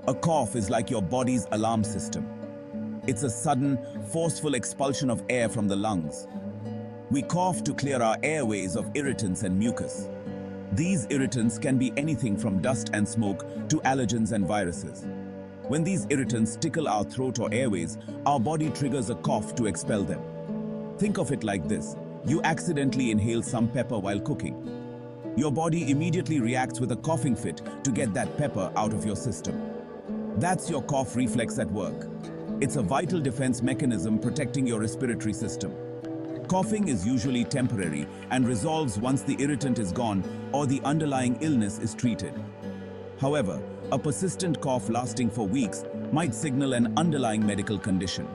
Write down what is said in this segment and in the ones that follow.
A cough is like your body's alarm system. It's a sudden, forceful expulsion of air from the lungs. We cough to clear our airways of irritants and mucus. These irritants can be anything from dust and smoke to allergens and viruses. When these irritants tickle our throat or airways, our body triggers a cough to expel them. Think of it like this. You accidentally inhale some pepper while cooking. Your body immediately reacts with a coughing fit to get that pepper out of your system. That's your cough reflex at work. It's a vital defense mechanism protecting your respiratory system. Coughing is usually temporary and resolves once the irritant is gone or the underlying illness is treated. However, a persistent cough lasting for weeks might signal an underlying medical condition.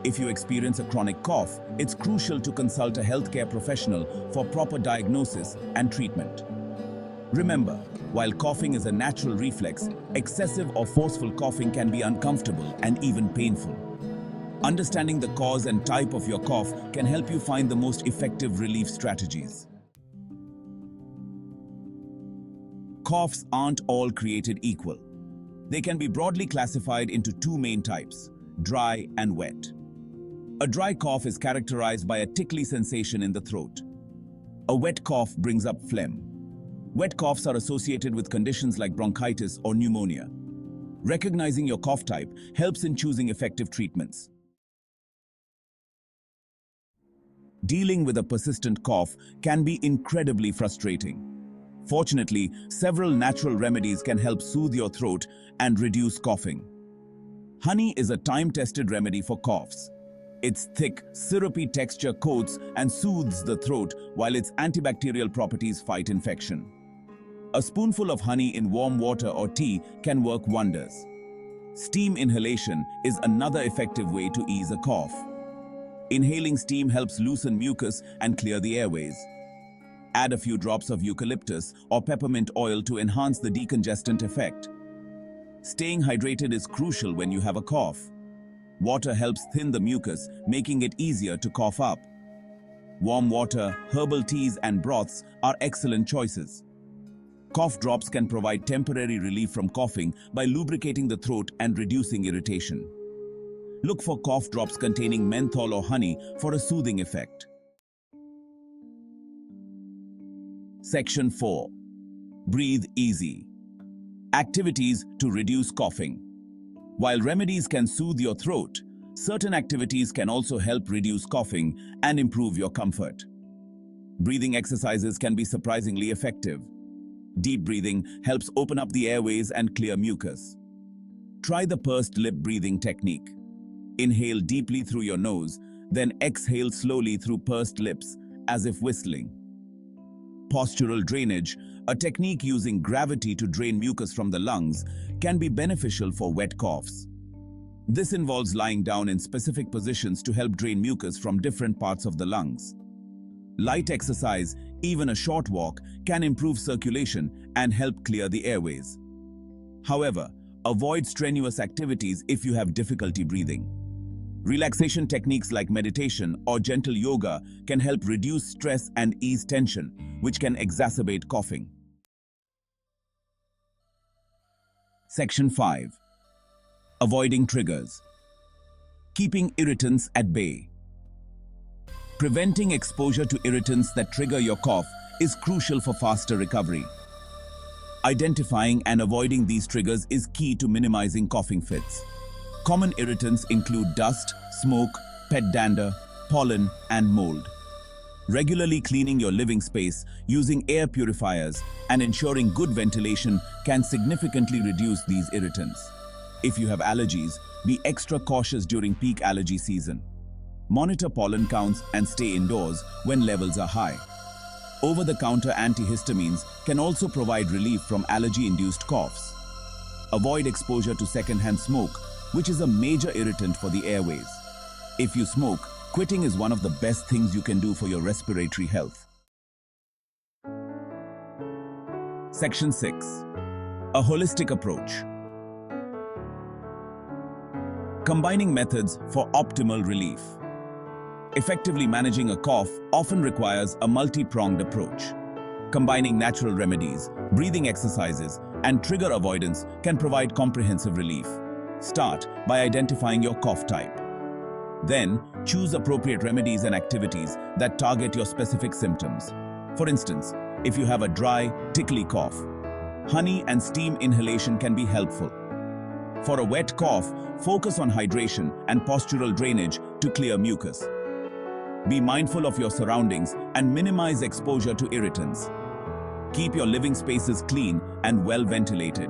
If you experience a chronic cough, it's crucial to consult a healthcare professional for proper diagnosis and treatment. Remember, while coughing is a natural reflex, excessive or forceful coughing can be uncomfortable and even painful. Understanding the cause and type of your cough can help you find the most effective relief strategies. Coughs aren't all created equal. They can be broadly classified into two main types, dry and wet. A dry cough is characterized by a tickly sensation in the throat. A wet cough brings up phlegm. Wet coughs are associated with conditions like bronchitis or pneumonia. Recognizing your cough type helps in choosing effective treatments. Dealing with a persistent cough can be incredibly frustrating. Fortunately, several natural remedies can help soothe your throat and reduce coughing. Honey is a time-tested remedy for coughs. Its thick, syrupy texture coats and soothes the throat while its antibacterial properties fight infection. A spoonful of honey in warm water or tea can work wonders. Steam inhalation is another effective way to ease a cough. Inhaling steam helps loosen mucus and clear the airways. Add a few drops of eucalyptus or peppermint oil to enhance the decongestant effect. Staying hydrated is crucial when you have a cough. Water helps thin the mucus, making it easier to cough up. Warm water, herbal teas, and broths are excellent choices. Cough drops can provide temporary relief from coughing by lubricating the throat and reducing irritation. Look for cough drops containing menthol or honey for a soothing effect. Section 4. Breathe easy. Activities to reduce coughing. While remedies can soothe your throat, certain activities can also help reduce coughing and improve your comfort. Breathing exercises can be surprisingly effective. Deep breathing helps open up the airways and clear mucus. Try the pursed lip breathing technique. Inhale deeply through your nose, then exhale slowly through pursed lips, as if whistling. Postural drainage, a technique using gravity to drain mucus from the lungs, can be beneficial for wet coughs. This involves lying down in specific positions to help drain mucus from different parts of the lungs. Light exercise, even a short walk, can improve circulation and help clear the airways. However, avoid strenuous activities if you have difficulty breathing. Relaxation techniques like meditation or gentle yoga can help reduce stress and ease tension, which can exacerbate coughing. Section 5. Avoiding triggers. Keeping irritants at bay. Preventing exposure to irritants that trigger your cough is crucial for faster recovery. Identifying and avoiding these triggers is key to minimizing coughing fits. Common irritants include dust, smoke, pet dander, pollen, and mold. Regularly cleaning your living space, using air purifiers, and ensuring good ventilation can significantly reduce these irritants. If you have allergies, be extra cautious during peak allergy season. Monitor pollen counts and stay indoors when levels are high. Over-the-counter antihistamines can also provide relief from allergy-induced coughs. Avoid exposure to secondhand smoke, which is a major irritant for the airways. If you smoke, quitting is one of the best things you can do for your respiratory health. Section 6. A holistic approach. Combining methods for optimal relief. Effectively managing a cough often requires a multi-pronged approach. Combining natural remedies, breathing exercises, and trigger avoidance can provide comprehensive relief. Start by identifying your cough type. Then, choose appropriate remedies and activities that target your specific symptoms. For instance, if you have a dry, tickly cough, honey and steam inhalation can be helpful. For a wet cough, focus on hydration and postural drainage to clear mucus. Be mindful of your surroundings and minimize exposure to irritants. Keep your living spaces clean and well ventilated.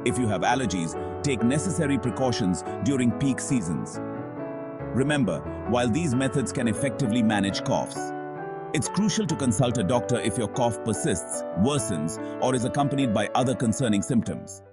If you have allergies, take necessary precautions during peak seasons. Remember, while these methods can effectively manage coughs, it's crucial to consult a doctor if your cough persists, worsens, or is accompanied by other concerning symptoms.